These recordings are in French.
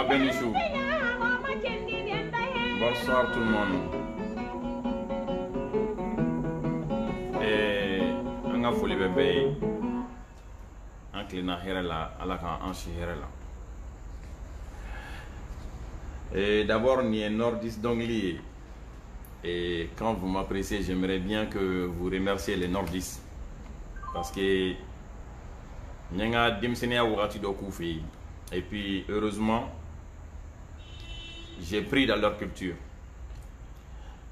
Benissou. Bonsoir tout le monde. On a folie bébé. Un client là, à la can là. Et d'abord, il y a Nordis Dongli. Et quand vous m'appréciez, j'aimerais bien que vous remerciez les Nordis. Parce que il y a des gens. Et puis, heureusement, j'ai pris dans leur culture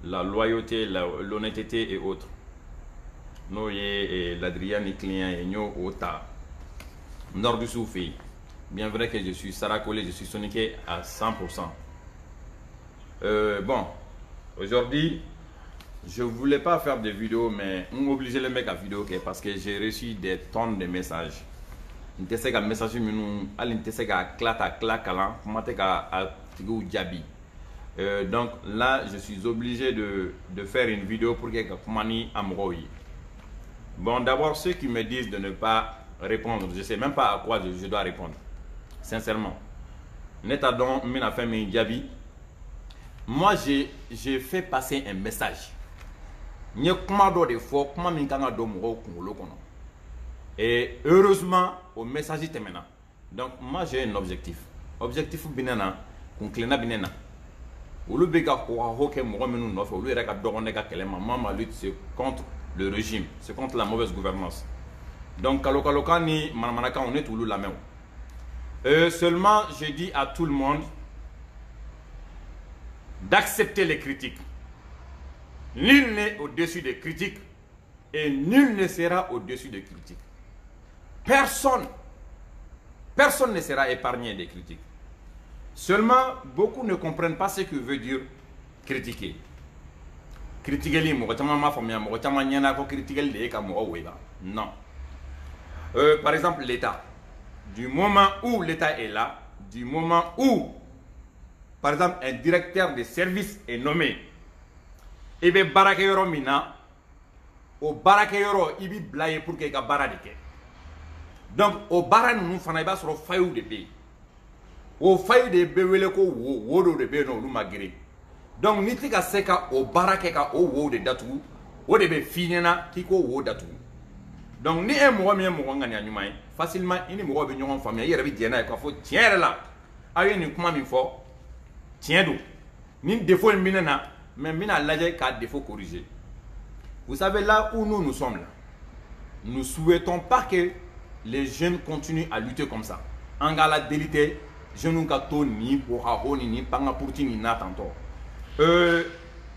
la loyauté, l'honnêteté et autres. Nous, l'Adrien, les clients, et nous, Ota, Nord du Soufi. Bien vrai que je suis Saracolé, je suis soniqué à 100%. Bon, aujourd'hui, je ne voulais pas faire de vidéos, mais on m'oblige les mecs à vidéo parce que j'ai reçu des tonnes de messages. Je ne sais pas message donc là je suis obligé de faire une vidéo pour que Kumani Amroui. Bon, d'abord ceux qui me disent de ne pas répondre, je ne sais même pas à quoi je dois répondre. Sincèrement. Moi j'ai fait passer un message. Et heureusement, au message est maintenant. Donc, moi j'ai un objectif. Objectif binana, qu'on clena binana. Ou le béga pour hockey, moi, nous n'offre, ou le rega doronega kelema, ma lutte, c'est contre le régime, c'est contre la mauvaise gouvernance. Donc, Kalokani, Manamanaka, on est tout la main. Seulement, je dis à tout le monde d'accepter les critiques. Nul n'est au-dessus des critiques et nul ne sera au-dessus des critiques. Personne ne sera épargné des critiques. Seulement, beaucoup ne comprennent pas ce que veut dire critiquer. Critiquer les mots, non. Par exemple, l'État. Du moment où l'État est là, du moment où, par exemple, un directeur de service est nommé, et bien, Barakeyoro Mina, au Barakeyoro, il va blayer pour qu'il y ait Baradike. Donc, au Baran, nous faisons sur le faillot de pays. Au faillot de pays, nous avons de pays, nous avons donc ni ti ka se ka o baara kɛ ka o wo de datugu o de bɛ f'i ɲɛna k'i k'o wo datugu donc ni e mɔgɔ min ye mɔgɔ ŋaniya ɲuman ye facilement i ni mɔgɔw bɛ ɲɔgɔn faamuya i yɛrɛ bɛ jɛn n'a ye k'a fɔ tiɲɛ yɛrɛ la aw ye nin kuma min fɔ tiɲɛ don nin défaut in bɛ ne na mais n bɛna lajɛ k'a défaut corriger vous savez là où nous sommes là nous souhaitons pas que les jeunes continuent à lutter comme ça an ka la deli tɛ jeunes ka to ni bohaho ni pangapurti ni na tantôt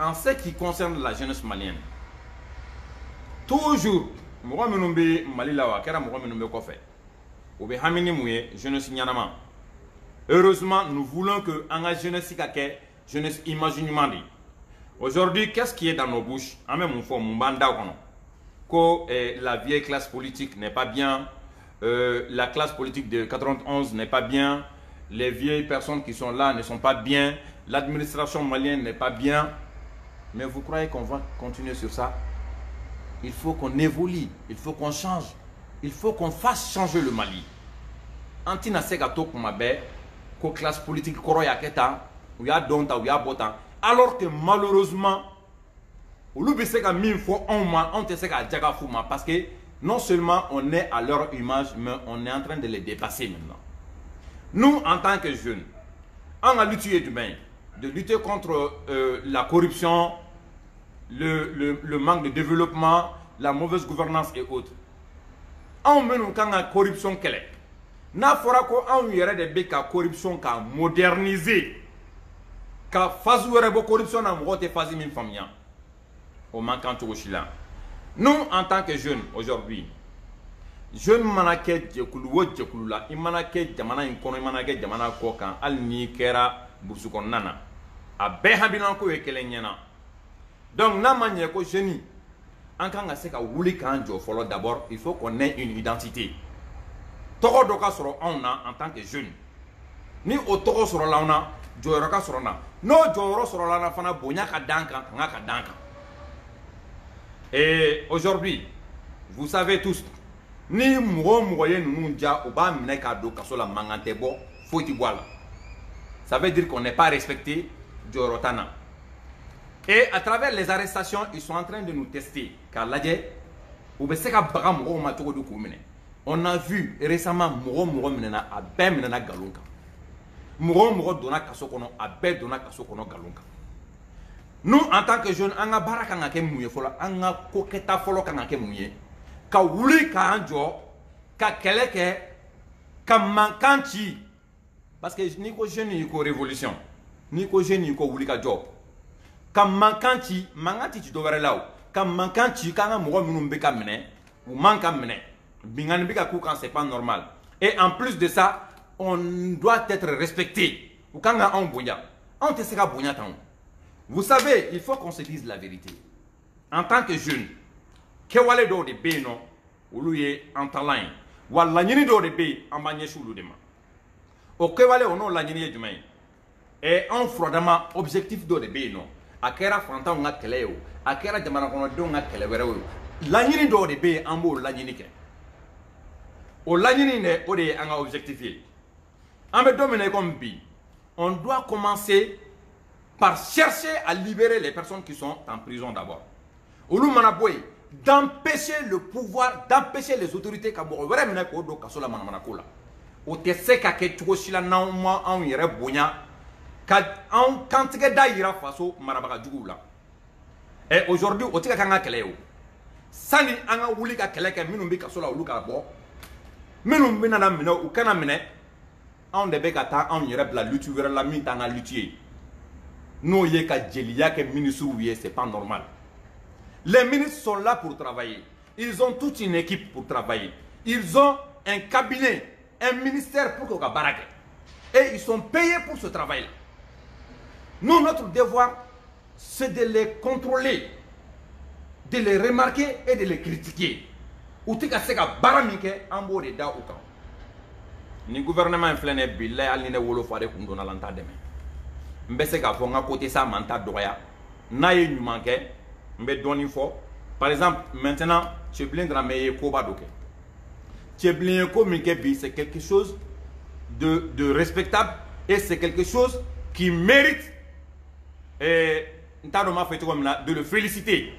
en ce qui concerne la jeunesse malienne toujours mɔgɔ minnu bɛ Mali la wa a kɛra mɔgɔ minnu bɛ kɔfɛ o bɛ hami ni mun ye jeunesse ɲanama heureusement nous voulons que an ka jeunesse ka kɛ jeunesse image ɲuman de ye aujourd'hui qu'est-ce qui est dans nos bouches an bɛ mun fɔ mun b'an da kɔnɔ ko la vieille classe politique n'est pas bien la classe politique de 91 n'est pas bien les vieilles personnes qui sont là ne sont pas bien l'administration malienne n'est pas bien mais vous croyez qu'on va continuer sur ça? Il faut qu'on évolue, il faut qu'on change, il faut qu'on fasse changer le Mali. Antina segato kumabe ko classe politique koro ya keta ou ya donta ou ya bota alors que malheureusement olu be se ka min fo on te se ka jaga fuma parce que non seulement on est à leur image mais on est en train de les dépasser maintenant. Nous en tant que jeunes, on a lutté demain de lutter contre la corruption, le manque de développement, la mauvaise gouvernance et autres. On mène la corruption qu'elle est. N'a fora ko on yere de be ka corruption ka moderniser. Ka fazu yere bo corruption na mwote fazi min famia. Au manquant to chila. Nous en tant que jeunes aujourd'hui, jeunes manake jekulu wo jekulu la imanake jamana in kono imanake jamana ko kan al ni kera bursu kon nana. A be habinan ko e kelen nyana. Donc, n'a ko jeune en kan ka se ka wuli kan jo folo d'abord il faut qu'on ait une identité. Togo do ka soro on en tant que jeune. Ni o togo soro la ona jo ka soro na. No jo soro la na fana bonya ka danka nga ka danka. Et aujourd'hui, vous savez tous ni mwo ye nunu ja o ba mine ka do ka so la mangante bo foti boala. Ça veut dire qu'on n'est pas respecté jo tana. Et à travers les arrestations, ils sont en train de nous tester. Car là, on a vu récemment nous, en tant que jeunes, on a baraka mouye fola, on a koketa folo kanake mouye, ka wuli ka anjo, ka keleke, ka mankanchi. Parce que ni ko jeune ni ko révolution, ni ko jeune ni ko wuli ka job. Quand mankanti tu devrais là quand mankanti quand un mot minum beka mene ou manka mene bingan beka ku quand c'est pas normal et en plus de ça on doit être respecté ou quand on bonya on te sera bonya tant vous savez il faut qu'on se dise la vérité en tant que jeune que wale do de be non ou lui en talent wala nyini do de be en bagneshu lu dema o que wale on la nyini du main et en frodama objectif do de be non a kɛra fantanw ka kɛlɛ ye o a kɛra jamana kɔnɔdenw ka kɛlɛ wɛrɛ ye o laɲini dɔw de bɛ yen an b'o laɲini kɛ o laɲini de o de ye an ka objectif ye an bɛ don min na comme bi on doit commencer par chercher à libérer les personnes qui sont en prison d'abord olu mana bɔ yen d'empêcher le pouvoir d'empêcher les autorités ka mɔgɔ wɛrɛ minɛ k'o don kaso la manamana ko la o tɛ se ka kɛ cogo si la n'anw ma anw yɛrɛ bonya quand kantigɛ da yira faso marabaga juguw la et aujourd'hui o tɛ ka k'an ka kɛlɛ ye o sani an ka wuli ka kɛlɛ kɛ minnu bɛ kaso la olu ka bɔ minnu bɛ na minɛ u kana minɛ anw de bɛ ka taa anw yɛrɛ bila lutte wɛrɛ la min t'an ka lutte ye n'o ye ka jeliya kɛ ministres ye c'est pas normal les ministres sont là pour travailler ils ont toute une équipe pour travailler ils ont un cabinet un ministère pour que ka baara kɛ et ils sont payés pour ce travail là. Nous, notre devoir, c'est de les contrôler, de les remarquer et de les critiquer. Ou tu as ka baramike en beau de da ou kan. Ni gouvernement inflène billet al ne wolo fare kun dona lanta deme. Mbese ka fo nga côté ça manta doya. Na ye nyuma ke mbe doni fo. Par exemple, maintenant, tu blindra me ko ba doke. Tu blindra ko mi ke bi c'est quelque chose de respectable et c'est quelque chose qui mérite de le féliciter,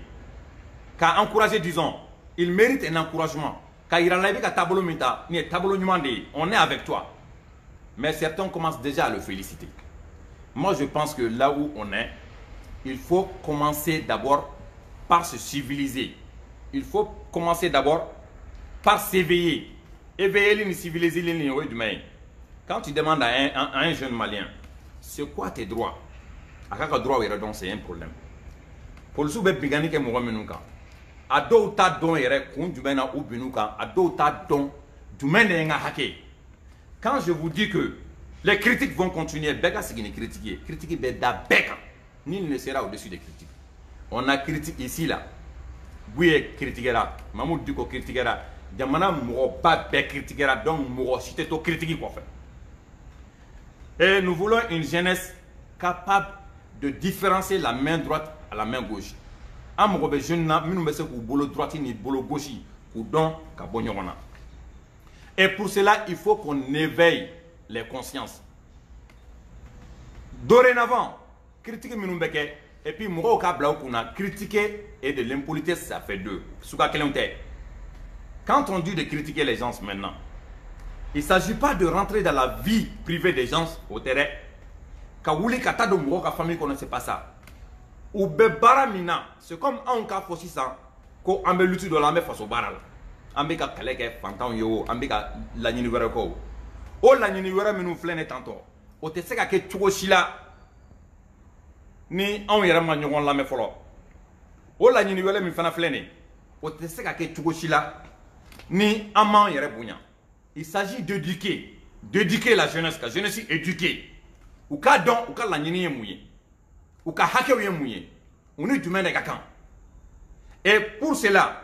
qu'a encouragé, disons, il mérite un encouragement. On est avec toi. Mais certains commencent déjà à le féliciter. Moi, je pense que là où on est, il faut commencer d'abord par se civiliser. Il faut commencer d'abord par s'éveiller. Éveiller les civiliser les quand tu demandes à un jeune malien, c'est quoi tes droits? À quel droit c'est un problème. Pour le soube bigani ke mogo menuka. A do ta don yere kun jumena ou binuka, a do ta don jumena nga hake. Quand je vous dis que les critiques vont continuer, bega signi critiquer, critiquer beda beka. Nul ne sera au-dessus des critiques. On a critiqué ici là. Oui, critiquera. Mamoud Duko critiquera. Jamana mogo ba be critiquera donc mogo cité to critiquer quoi faire. Et nous voulons une jeunesse capable de différencier la main droite à la main gauche. Amogo be jeune na minu be se ku bolo droite ni bolo gauche ku don ka bonyona. Et pour cela, il faut qu'on éveille les consciences. Dorénavant, critiquer minu beke et puis mogo ka bla kuna critiquer et de l'impolitesse ça fait deux. Souka kelonte. Quand on dit de critiquer les gens maintenant, il ne s'agit pas de rentrer dans la vie privée des gens au terrain. Kawouli kata de mouro ka famille connaît pas ça. Ou be baramina, c'est comme un cas fossi ça, ko ambe lutu de la me face au baral. Ambe ka kaleke fantan yo, ambe ka la nyini wera ko. O la nyini wera minu flene tanto. O te seka ke chugo shila ni on yera ma nyogon la me folo. O la nyini wera mi fana flene. O te seka ke chugo shila ni aman yere bunya. Il s'agit d'éduquer la jeunesse, la jeunesse éduquée. Ou ka don, ou ka la nyini ye mouye. Ou ka hake ye mouye. On est du même kakan. Et pour cela,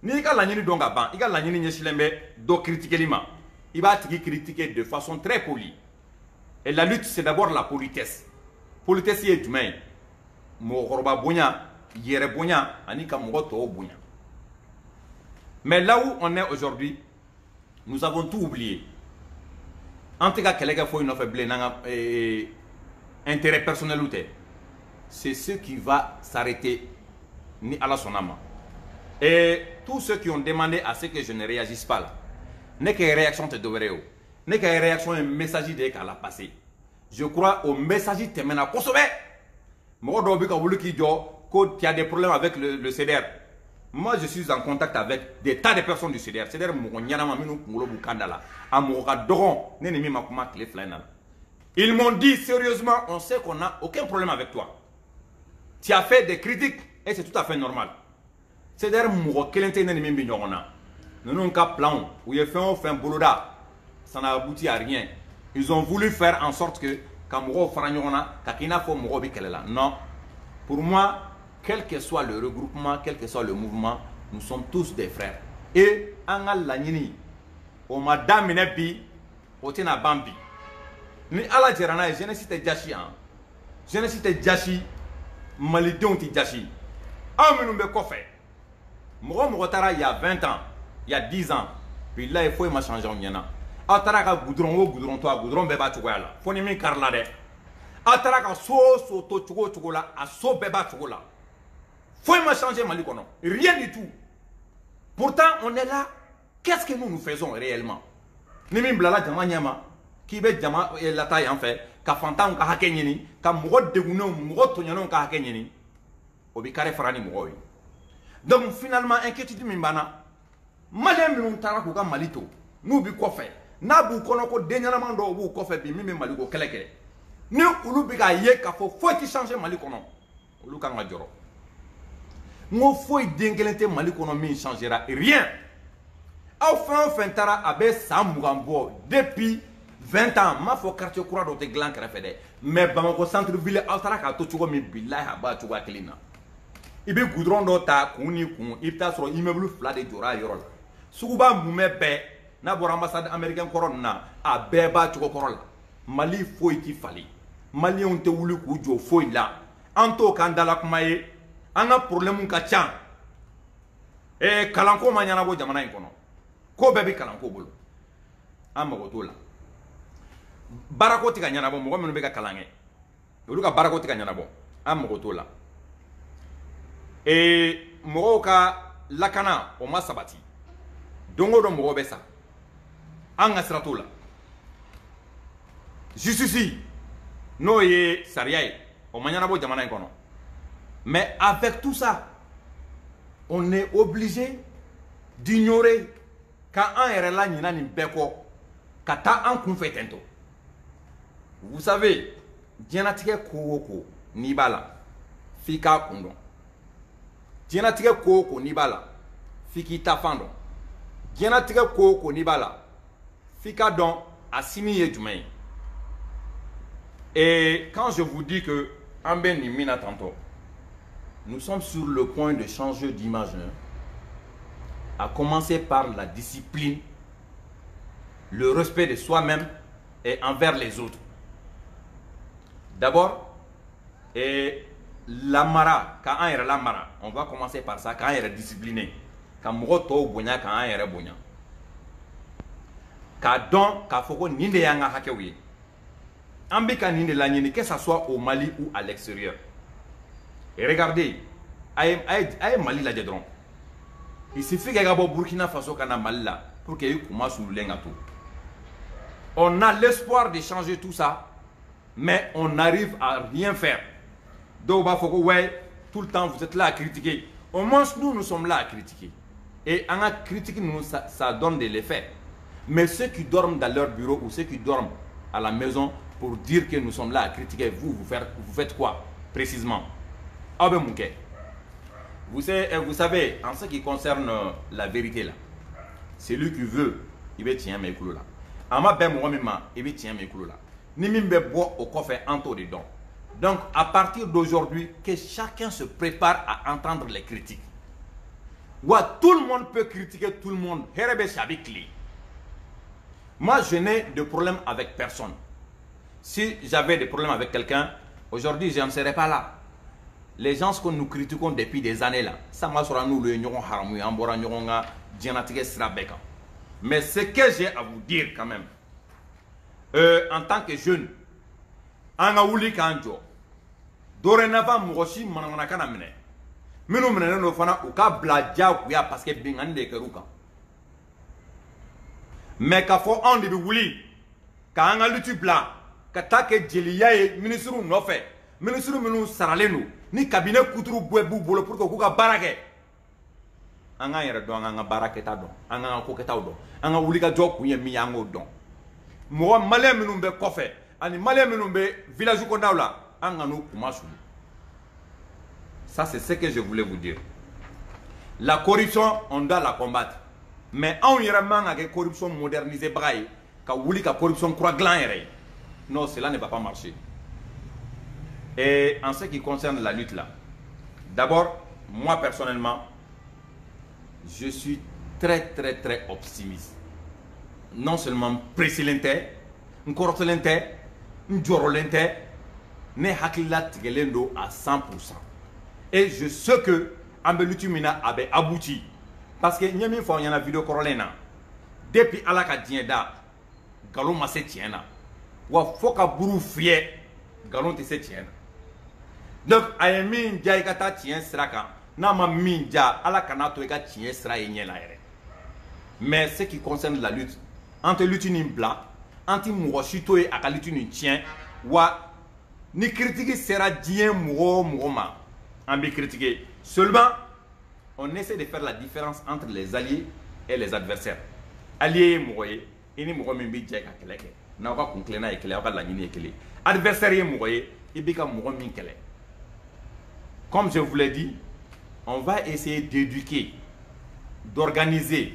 ni ka la nyini don gaban, il ka la nyini nyeshilembe do critiquer lima. Il va critiquer de façon très polie. Et la lutte, c'est d'abord la politesse. Politesse est du même. Mogorba bunya, yere bunya, anika mogoto bunya. Mais là où on est aujourd'hui, nous avons tout oublié. En tout cas, quelqu'un faut une offre intérêt personnel ou c'est ce qui va s'arrêter ni à la sonama. Et tous ceux qui ont demandé à ce que je ne réagisse pas là, n'est que réaction te devrait, n'est que réaction un message de qu'à la passer. Je crois au message te mène à consommer. Moi, il y a des problèmes avec le CDR. Moi, je suis en contact avec des tas de personnes du CDR. C'est-à-dire ils m'ont dit sérieusement, on sait qu'on n'a aucun problème avec toi. Tu as fait des critiques et c'est tout à fait normal. C'est-à-dire nous n'avons qu'un plan où il fait un boloda. Ça n'a abouti à rien. Ils ont voulu faire en sorte que non. Pour moi, quel que soit le regroupement, quel que soit le mouvement, nous sommes tous des frères. Et Angal Lanini, au madame Nebi, au Tena Bambi. Ni ala Djerana, je ne cite Djachi. Je ne cite Djachi, Malidon ti Djachi. Amenumbe Kofé. Moro Morotara, il y a 20 ans, il y a 10 ans. Puis là, il faut m'a changer en yana. Ataraka goudron, toi, goudron, beba, tu vois là. Fonimi Karlade. Ataraka so, to, tu là, a so, beba, tu là. Faut m'a changer Malikono. Rien du tout. Pourtant, on est là. Qu'est-ce que nous faisons réellement? Nimi blala jama nyama. Qui be jama la taille en fait. Ka fantan ka hakenyini. Ka mougo degouno, mougo tonyanon ka hakenyini. Obi kare farani mougo. Donc finalement, inquiétude mimbana. Malem nous tarakou ka malito. Nous bi quoi faire? Nabu konoko denyanaman do ou quoi faire bi mimi maliko kelekele. Ni ulu bi ka ye ka faut qui changer malikono. Ulu ka ngadjoro. Mon fouille d'engelente malikonomi changera rien. Enfin, tara abe Samougambo depuis 20 ans. Ma faut quartier courant dans tes glands crafede. Mais Bamako centre-ville, Altara Katochugo mi billahi abatuga klina. Ibe goudron d'ota, kuni kun, ipta sur immeuble flat de Jora Yorol. Sukuba Moumepe, Nabor ambassade américaine corona, a beba chuko corolla. Mali fouille qui fallait. Mali on te voulu kujo fouille là. Anto kandala kumaye. On a un problème ka chan. Et kalanko manyana bo jamana inkono. Ko bebe kalanko bolo. Amago tola. Barako tika nyana bo mo menu be ka kalange. Olu ka barako tika nyana bo. an mɔgɔ t'o la mɔgɔw ka lakana o ma sabati don o don mɔgɔ bɛ sa an ka sira t'o la justice n'o ye sariya ye o ma ɲɛnabɔ jamana in kɔnɔ mais avec tout ça on est obligé d'ignorer k'an yɛrɛ la ɲina nin bɛɛ kɔ ka taa an kunfɛ tentɔ vous savez diɲɛlatigɛ ko o ko n'i b'a la f'i k'a kun dɔn diɲɛlatigɛ ko o ko n'i b'a la f'i k'i ta fan dɔn diɲɛlatigɛ ko o ko n'i b'a la f'i k'a dɔn a sini ye jumɛn ye et quand je vous dis que an bɛ nin min na tantôt nous sommes sur le point de changer d'image à commencer par la discipline le respect de soi-même et envers les autres. D'abord, la mara, quand on est la mara, on va commencer par ça, quand on est discipliné. Quand on est bonya, quand on est bonya. Quand on est ninde yanga hakewi. Ambika ninde la nini, que ce soit au Mali ou à l'extérieur. Et regardez, aïe Mali la dedans. Il suffit qu'il y ait un Burkina Faso kana Mali là pour qu'il y ait un tout. On a l'espoir de changer tout ça, mais on n'arrive à rien faire. Donc, ouais, tout le temps, vous êtes là à critiquer. Au moins, nous sommes là à critiquer. Et en critique, ça donne de l'effet. Mais ceux qui dorment dans leur bureau ou ceux qui dorment à la maison pour dire que nous sommes là à critiquer, vous faites quoi précisément? Vous savez, en ce qui concerne la vérité, là, celui qui veut, il va tirer mes coups là. Donc, à partir d'aujourd'hui, que chacun se prépare à entendre les critiques. Tout le monde peut critiquer tout le monde. Moi, je n'ai de problème avec personne. Si j'avais des problèmes avec quelqu'un, aujourd'hui, je n'en serais pas là. Les gens que nous critiquons depuis des années là, ça m'a sur nous le mais ce que j'ai à vous dire quand même, en tant que jeune, en aouli kanjo, dorénavant moshi mananakana mene, minu mene no fana uka bladja kuya parce que bingan de keruka. Mais ka fo on de wuli, ka anga lutu bla, ka take jeliya e ministre no fait, ministre minu saralenu, ni cabinet kuturu bwebu bolo pour que kuka barake. Anga yere do anga barake ta do, anga ko keta do, anga wuli ka jok kuye mi yango do. Mo malien minu be kofe, ani malien minu be village ko dawla, anga no kuma sulu. Ça c'est ce que je voulais vous dire. La corruption, on doit la combattre. Mais on yere manga ke corruption modernisée braille, ka wuli ka corruption croix glan yere. Non, cela ne va pas marcher. Et en ce qui concerne la lutte là, d'abord, moi personnellement, je suis très optimiste. Non seulement précédente, nkorotolente, njorolente, ne hakila tigelendo à 100%. Et je sais que Ambelutumina avait abouti. Parce que nyami fa yana vidéo corolena. Depuis alaka dienda, galon ma se tiena. Wa foka buru fier, galon te se tiena. Donc, ayemi jai kata tien sraka. Nama minja ala kanato eka tien sra yenye la ere. Mais ce qui concerne la lutte, entre l'utini blanc, anti mourochito et aka l'utini tien, wa ni critique sera dien mouroma. Ambi critiquer. Seulement, on essaie de faire la différence entre les alliés et les adversaires. Alliés mouroye, ini mouromimbi djeka keleke. Na waka kunklena ekele, waka lanini ekele. Adversaire mouroye, ibika mouromin kele. Comme je vous l'ai dit, on va essayer d'éduquer, d'organiser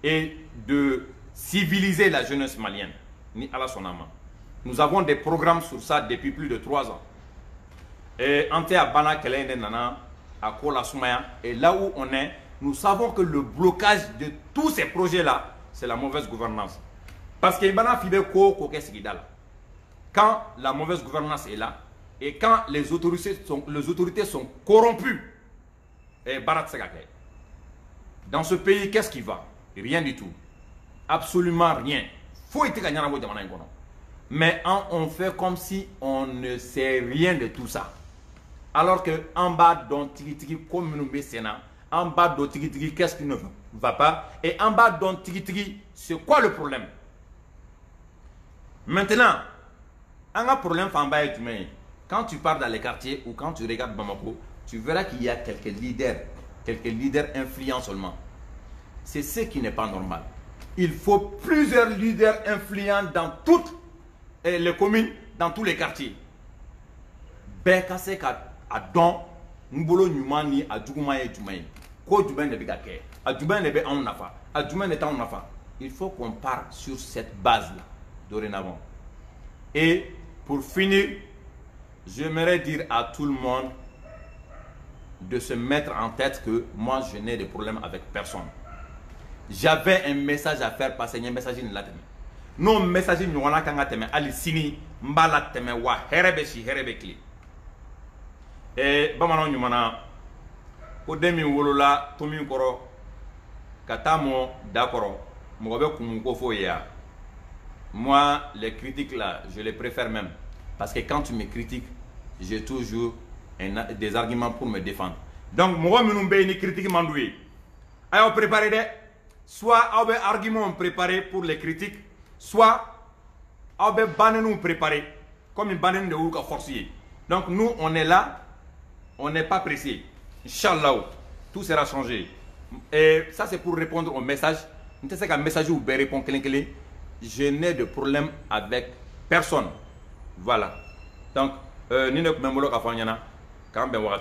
et de civiliser la jeunesse malienne. Ni ala sonama. Nous avons des programmes sur ça depuis plus de 3 ans. Et Ante Abana Kelende Nana, à Kola Soumaya, et là où on est, nous savons que le blocage de tous ces projets-là, c'est la mauvaise gouvernance. Parce que Ibana Fibe Ko Koke Sigidala. Quand la mauvaise gouvernance est là, et quand les autorités sont corrompues, et Barat Segake, dans ce pays, qu'est-ce qui va? Rien du tout. Absolument rien. Faut être gagnant. Mais on fait comme si on ne sait rien de tout ça. Alors que en bas d'un tigi comme nous Sénat, en bas d'un tigi qu'est-ce qui ne va pas, et en bas d'un tigi c'est quoi le problème? Maintenant, un problème en bas est humain. Quand tu pars dans les quartiers ou quand tu regardes Bamako, tu verras qu'il y a quelques leaders influents seulement. C'est ce qui n'est pas normal. Il faut plusieurs leaders influents dans toutes les communes, dans tous les quartiers. Bekase ka adon ngolo nyumani adjuguma ye jumay ko juben de bigake adjuben de be on nafa adjuben de ta on nafa. Il faut qu'on parte sur cette base là dorénavant. Et pour finir, j'aimerais dire à tout le monde de se mettre en tête que moi je n'ai de problème avec personne. J'avais un message à faire passer, un message in lateme. Non message ni wana kanga teme ali sini mbala teme wa herebe shi herebe kli. Et bamano nyumana ko demi wolola tomi koro katamo d'accord mo be kum ko fo ya. Moi les critiques là, je les préfère même parce que quand tu me critiques, j'ai toujours des arguments pour me défendre. Donc moi minum be ni critique mandoué. Ayo préparer des soit avec arguments préparés pour les critiques, soit avec bannes préparés comme une banane de Ouka forcier. Donc nous on est là, on n'est pas pressé. Inch'Allah, tout sera changé. Et ça c'est pour répondre au message. Je sais qu'un message où répond je n'ai de problème avec personne. Voilà. Donc, nous ne pouvons pas faire ça. Quand on va